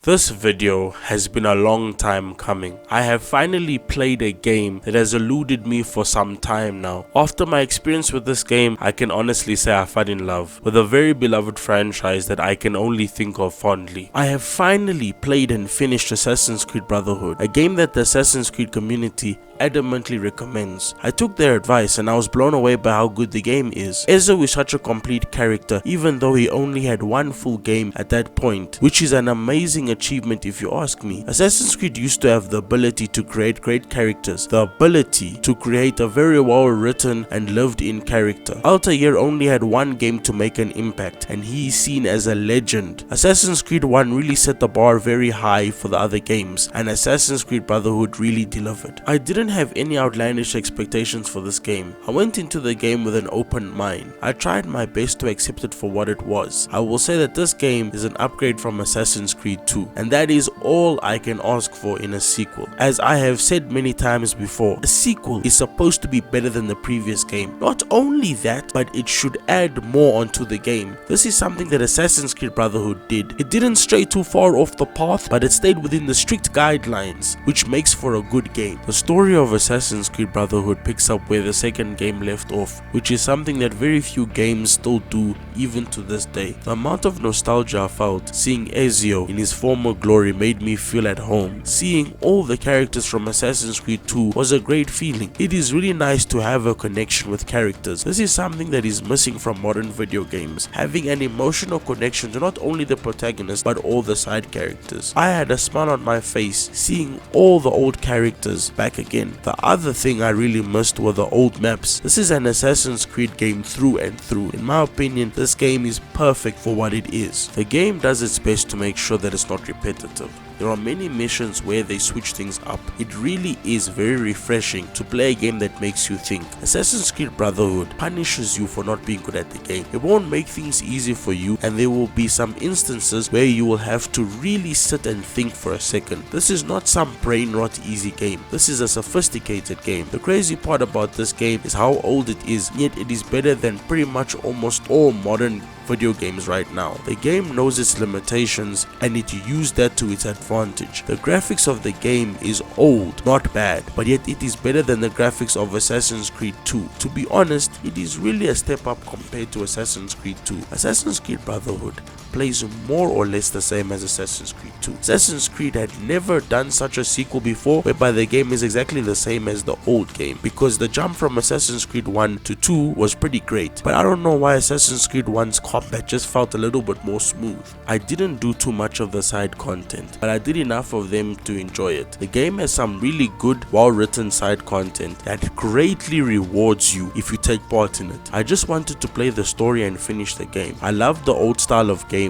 This video has been a long time coming. I have finally played a game that has eluded me for some time now. After my experience with this game, I can honestly say I fell in love with a very beloved franchise that I can only think of fondly. I have finally played and finished Assassin's Creed Brotherhood, a game that the Assassin's Creed community adamantly recommends. I took their advice and I was blown away by how good the game is. Ezio is such a complete character even though he only had one full game at that point, which is an amazing achievement if you ask me. Assassin's Creed used to have the ability to create great characters, the ability to create a very well written and lived in character. Altair only had one game to make an impact and he is seen as a legend. Assassin's Creed 1 really set the bar very high for the other games and Assassin's Creed Brotherhood really delivered. I didn't have any outlandish expectations for this game. I went into the game with an open mind. I tried my best to accept it for what it was. I will say that this game is an upgrade from Assassin's Creed 2, and that is all I can ask for in a sequel. As I have said many times before, a sequel is supposed to be better than the previous game. Not only that, but it should add more onto the game. This is something that Assassin's Creed Brotherhood did. It didn't stray too far off the path, but it stayed within the strict guidelines, which makes for a good game. The story of Assassin's Creed Brotherhood picks up where the second game left off, which is something that very few games still do even to this day. The amount of nostalgia I felt seeing Ezio in his former glory made me feel at home. Seeing all the characters from Assassin's Creed 2 was a great feeling. It is really nice to have a connection with characters. This is something that is missing from modern video games, having an emotional connection to not only the protagonist but all the side characters. I had a smile on my face seeing all the old characters back again. The other thing I really missed were the old maps. This is an Assassin's Creed game through and through. In my opinion, this game is perfect for what it is. The game does its best to make sure that it's not repetitive. There are many missions where they switch things up. It really is very refreshing to play a game that makes you think. Assassin's Creed Brotherhood punishes you for not being good at the game. It won't make things easy for you and there will be some instances where you will have to really sit and think for a second. This is not some brain rot easy game. This is a sophisticated game. The crazy part about this game is how old it is, yet it is better than pretty much almost all modern video games right now. The game knows its limitations and it used that to its advantage. The graphics of the game is old, not bad, but yet it is better than the graphics of Assassin's Creed 2. To be honest, it is really a step up compared to Assassin's Creed 2. Assassin's Creed Brotherhood plays more or less the same as Assassin's Creed 2. Assassin's Creed had never done such a sequel before whereby the game is exactly the same as the old game, because the jump from Assassin's Creed 1 to 2 was pretty great, but I don't know why Assassin's Creed 1's combat just felt a little bit more smooth. I didn't do too much of the side content, but I did enough of them to enjoy it. The game has some really good, well-written side content that greatly rewards you if you take part in it. I just wanted to play the story and finish the game. I love the old style of gameplay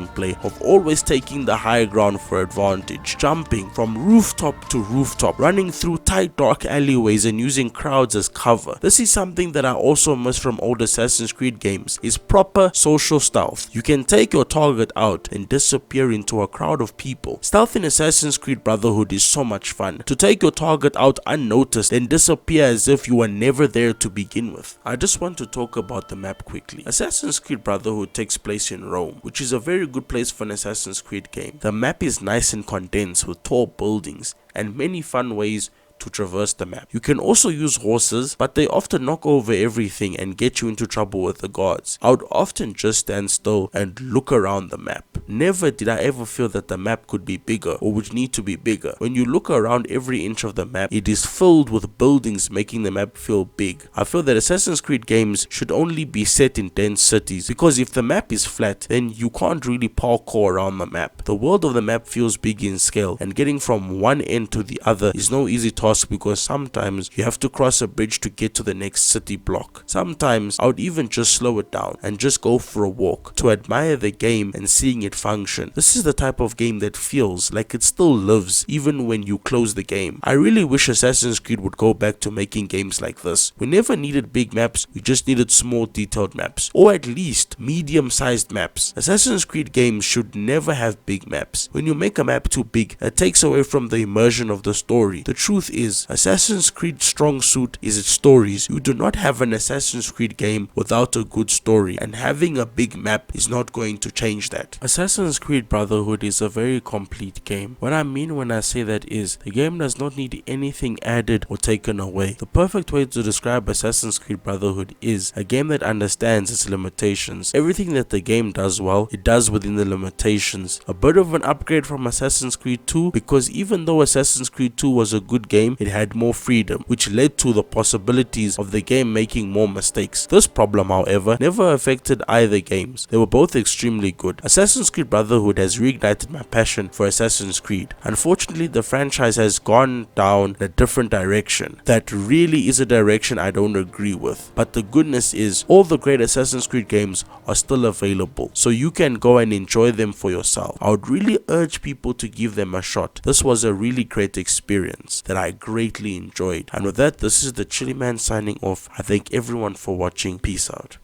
of always taking the high ground for advantage, jumping from rooftop to rooftop, running through tight dark alleyways and using crowds as cover. This is something that I also miss from old Assassin's Creed games, is proper social stealth. You can take your target out and disappear into a crowd of people. Stealth in Assassin's Creed Brotherhood is so much fun. To take your target out unnoticed and disappear as if you were never there to begin with. I just want to talk about the map quickly. Assassin's Creed Brotherhood takes place in Rome, which is a very good place for an Assassin's Creed game. The map is nice and condensed with tall buildings and many fun ways to traverse the map. You can also use horses, but they often knock over everything and get you into trouble with the guards. I would often just stand still and look around the map. Never did I ever feel that the map could be bigger or would need to be bigger. When you look around every inch of the map, it is filled with buildings making the map feel big. I feel that Assassin's Creed games should only be set in dense cities, because if the map is flat, then you can't really parkour around the map. The world of the map feels big in scale, and getting from one end to the other is no easy task, because sometimes you have to cross a bridge to get to the next city block. Sometimes I would even just slow it down and just go for a walk to admire the game and seeing it function. This is the type of game that feels like it still lives even when you close the game. I really wish Assassin's Creed would go back to making games like this. We never needed big maps, we just needed small detailed maps, or at least medium-sized maps. Assassin's Creed games should never have big maps. When you make a map too big, it takes away from the immersion of the story. The truth is, Assassin's Creed's strong suit is its stories. You do not have an Assassin's Creed game without a good story, and having a big map is not going to change that. Assassin's Creed Brotherhood is a very complete game. What I mean when I say that is, the game does not need anything added or taken away. The perfect way to describe Assassin's Creed Brotherhood is a game that understands its limitations. Everything that the game does well, it does within the limitations. A bit of an upgrade from Assassin's Creed 2, because even though Assassin's Creed 2 was a good game, it had more freedom, which led to the possibilities of the game making more mistakes. This problem, however, never affected either games. They were both extremely good. Assassin's Creed Brotherhood has reignited my passion for Assassin's Creed. Unfortunately, the franchise has gone down a different direction. That really is a direction I don't agree with. But the goodness is, all the great Assassin's Creed games are still available, so you can go and enjoy them for yourself. I would really urge people to give them a shot. This was a really great experience that I greatly enjoyed. And with that, this is the Chilly Man signing off. I thank everyone for watching. Peace out.